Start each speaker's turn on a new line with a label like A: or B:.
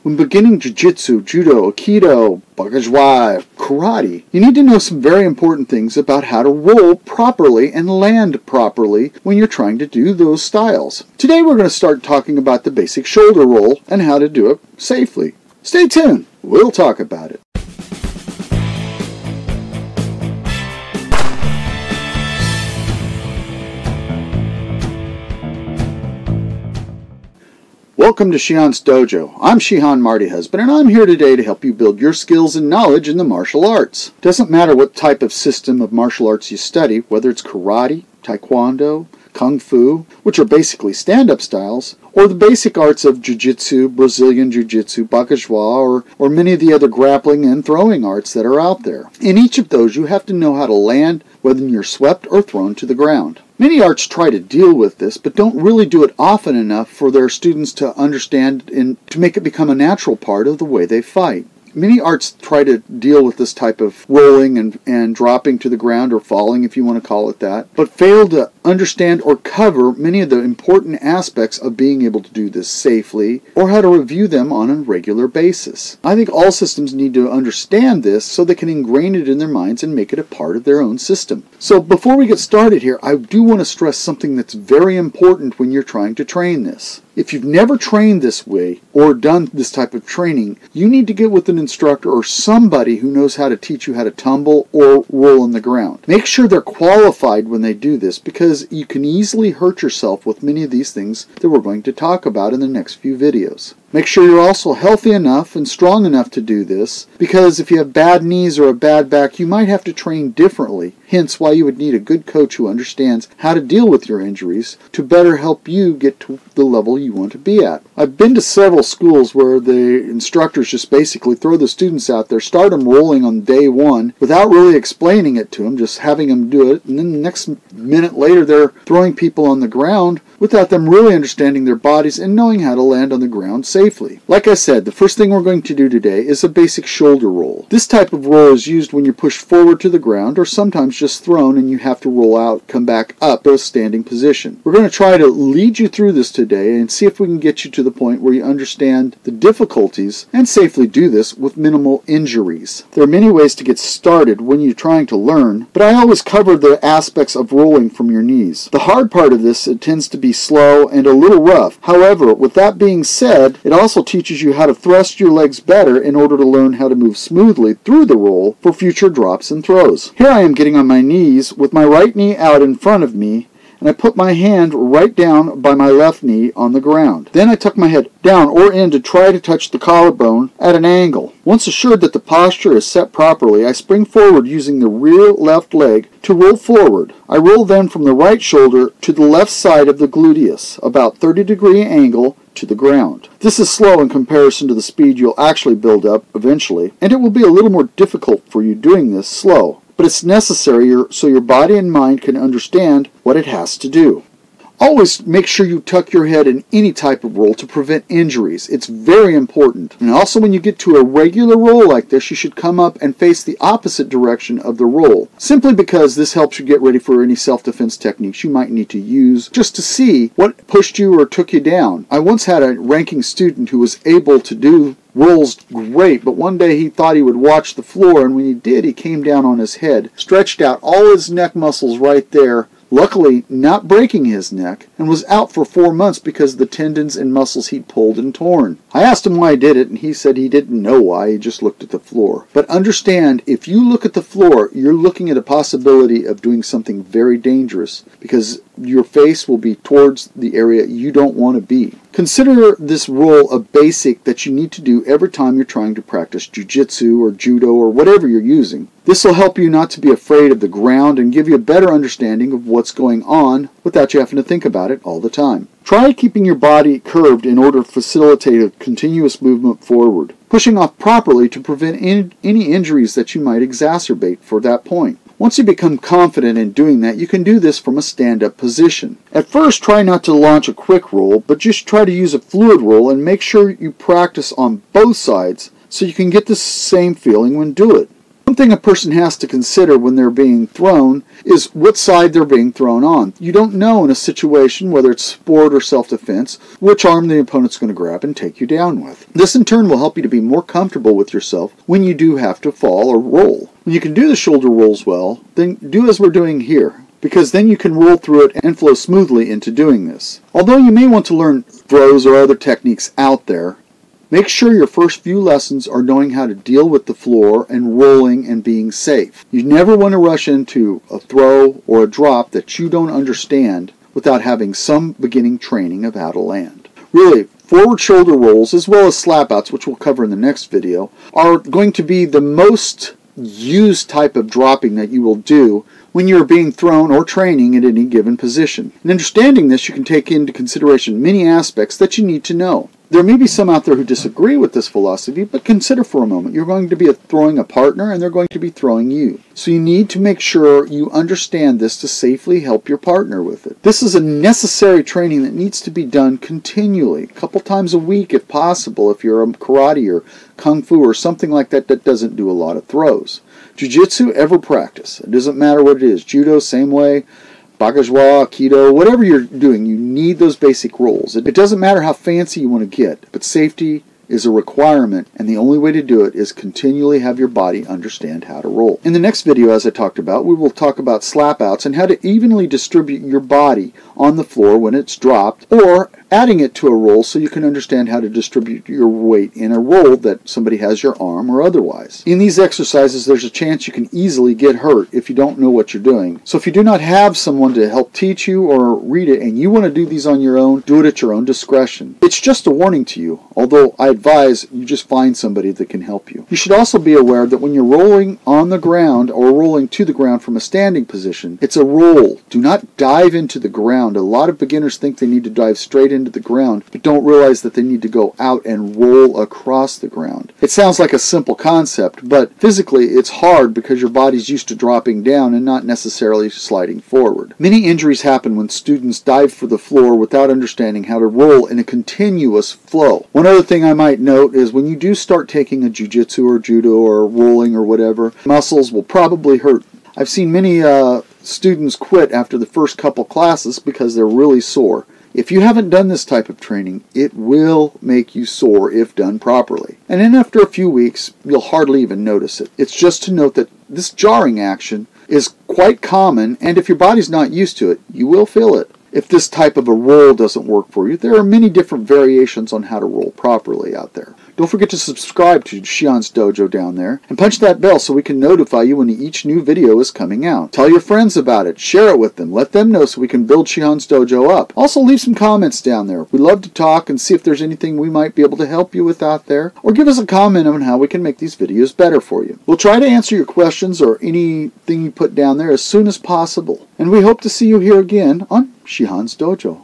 A: When beginning Jujitsu, Judo, Aikido, Bagajuai, Karate, you need to know some very important things about how to roll properly and land properly when you're trying to do those styles. Today we're going to start talking about the basic shoulder roll and how to do it safely. Stay tuned, we'll talk about it. Welcome to Shihan's Dojo. I'm Shihan Marty Husband, and I'm here today to help you build your skills and knowledge in the martial arts. Doesn't matter what type of system of martial arts you study, whether it's karate, taekwondo, kung fu, which are basically stand-up styles, or the basic arts of Jujitsu, Brazilian Jiu-Jitsu, Bagajuai, or many of the other grappling and throwing arts that are out there. In each of those, you have to know how to land whether you're swept or thrown to the ground. Many arts try to deal with this, but don't really do it often enough for their students to understand and to make it become a natural part of the way they fight. Many arts try to deal with this type of rolling and dropping to the ground, or falling if you want to call it that, but fail to understand or cover many of the important aspects of being able to do this safely, or how to review them on a regular basis. I think all systems need to understand this so they can ingrain it in their minds and make it a part of their own system. So before we get started here, I do want to stress something that's very important when you're trying to train this. If you've never trained this way or done this type of training, you need to get with an instructor or somebody who knows how to teach you how to tumble or roll on the ground. Make sure they're qualified when they do this, because you can easily hurt yourself with many of these things that we're going to talk about in the next few videos. Make sure you're also healthy enough and strong enough to do this, because if you have bad knees or a bad back, you might have to train differently. Hence why you would need a good coach who understands how to deal with your injuries to better help you get to the level you want to be at. I've been to several schools where the instructors just basically throw the students out there, start them rolling on day one without really explaining it to them, just having them do it, and then the next minute later they're throwing people on the ground without them really understanding their bodies and knowing how to land on the ground safely. Like I said, the first thing we're going to do today is a basic shoulder roll. This type of roll is used when you're pushed forward to the ground, or sometimes just thrown and you have to roll out, come back up to a standing position. We're going to try to lead you through this today and see if we can get you to the point where you understand the difficulties and safely do this with minimal injuries. There are many ways to get started when you're trying to learn, but I always cover the aspects of rolling from your knees. The hard part of this, it tends to be slow and a little rough. However, with that being said, it also teaches you how to thrust your legs better in order to learn how to move smoothly through the roll for future drops and throws. Here I am getting on my knees with my right knee out in front of me, and I put my hand right down by my left knee on the ground. Then I tuck my head down or in to try to touch the collarbone at an angle. Once assured that the posture is set properly, I spring forward using the rear left leg to roll forward. I roll then from the right shoulder to the left side of the gluteus, about 30-degree angle to the ground. This is slow in comparison to the speed you'll actually build up eventually, and it will be a little more difficult for you doing this slow. But it's necessary so your body and mind can understand what it has to do. Always make sure you tuck your head in any type of roll to prevent injuries. It's very important. And also when you get to a regular roll like this, you should come up and face the opposite direction of the roll, simply because this helps you get ready for any self-defense techniques you might need to use just to see what pushed you or took you down. I once had a ranking student who was able to do rolls great, but one day he thought he would watch the floor, and when he did, he came down on his head, stretched out all his neck muscles right there, luckily not breaking his neck, and was out for 4 months because of the tendons and muscles he'd pulled and torn. I asked him why he did it, and he said he didn't know why, he just looked at the floor. But understand, if you look at the floor, you're looking at a possibility of doing something very dangerous, because your face will be towards the area you don't want to be. Consider this roll a basic that you need to do every time you're trying to practice Jujitsu or Judo or whatever you're using. This will help you not to be afraid of the ground and give you a better understanding of what's going on without you having to think about it all the time. Try keeping your body curved in order to facilitate a continuous movement forward, pushing off properly to prevent any injuries that you might exacerbate for that point. Once you become confident in doing that, you can do this from a stand-up position. At first, try not to launch a quick roll, but just try to use a fluid roll and make sure you practice on both sides so you can get the same feeling when do it. One thing a person has to consider when they're being thrown is what side they're being thrown on. You don't know in a situation, whether it's sport or self-defense, which arm the opponent's going to grab and take you down with. This in turn will help you to be more comfortable with yourself when you do have to fall or roll. When you can do the shoulder rolls well, then do as we're doing here, because then you can roll through it and flow smoothly into doing this. Although you may want to learn throws or other techniques out there, make sure your first few lessons are knowing how to deal with the floor and rolling and being safe. You never want to rush into a throw or a drop that you don't understand without having some beginning training of how to land. Really, forward shoulder rolls as well as slap outs, which we'll cover in the next video, are going to be the most used type of dropping that you will do when you're being thrown or training at any given position. In understanding this, you can take into consideration many aspects that you need to know. There may be some out there who disagree with this philosophy, but consider for a moment. You're going to be throwing a partner and they're going to be throwing you. So you need to make sure you understand this to safely help your partner with it. This is a necessary training that needs to be done continually, a couple times a week if possible, if you're a karate or kung fu or something like that that doesn't do a lot of throws. Jujitsu, ever practice. It doesn't matter what it is. Judo, same way. Bagajwa, Aikido, whatever you're doing, you need those basic rolls. It doesn't matter how fancy you want to get, but safety is a requirement, and the only way to do it is continually have your body understand how to roll. In the next video, as I talked about, we will talk about slap outs and how to evenly distribute your body on the floor when it's dropped, or adding it to a roll so you can understand how to distribute your weight in a roll that somebody has your arm or otherwise. In these exercises, there's a chance you can easily get hurt if you don't know what you're doing. So if you do not have someone to help teach you or read it and you want to do these on your own, do it at your own discretion. It's just a warning to you, although I advise you just find somebody that can help you. You should also be aware that when you're rolling on the ground or rolling to the ground from a standing position, it's a roll. Do not dive into the ground. A lot of beginners think they need to dive straight into the ground, but don't realize that they need to go out and roll across the ground. It sounds like a simple concept, but physically it's hard because your body's used to dropping down and not necessarily sliding forward. Many injuries happen when students dive for the floor without understanding how to roll in a continuous flow. One other thing I might note is when you do start taking a Jujitsu or Judo or rolling or whatever, muscles will probably hurt. I've seen many students quit after the first couple classes because they're really sore. If you haven't done this type of training, it will make you sore if done properly. And then after a few weeks, you'll hardly even notice it. It's just to note that this jarring action is quite common, and if your body's not used to it, you will feel it. If this type of a roll doesn't work for you, there are many different variations on how to roll properly out there. Don't forget to subscribe to Shihan's Dojo down there, and punch that bell so we can notify you when each new video is coming out. Tell your friends about it, share it with them, let them know so we can build Shihan's Dojo up. Also leave some comments down there. We love to talk and see if there's anything we might be able to help you with out there, or give us a comment on how we can make these videos better for you. We'll try to answer your questions or anything you put down there as soon as possible. And we hope to see you here again on Shihan's Dojo.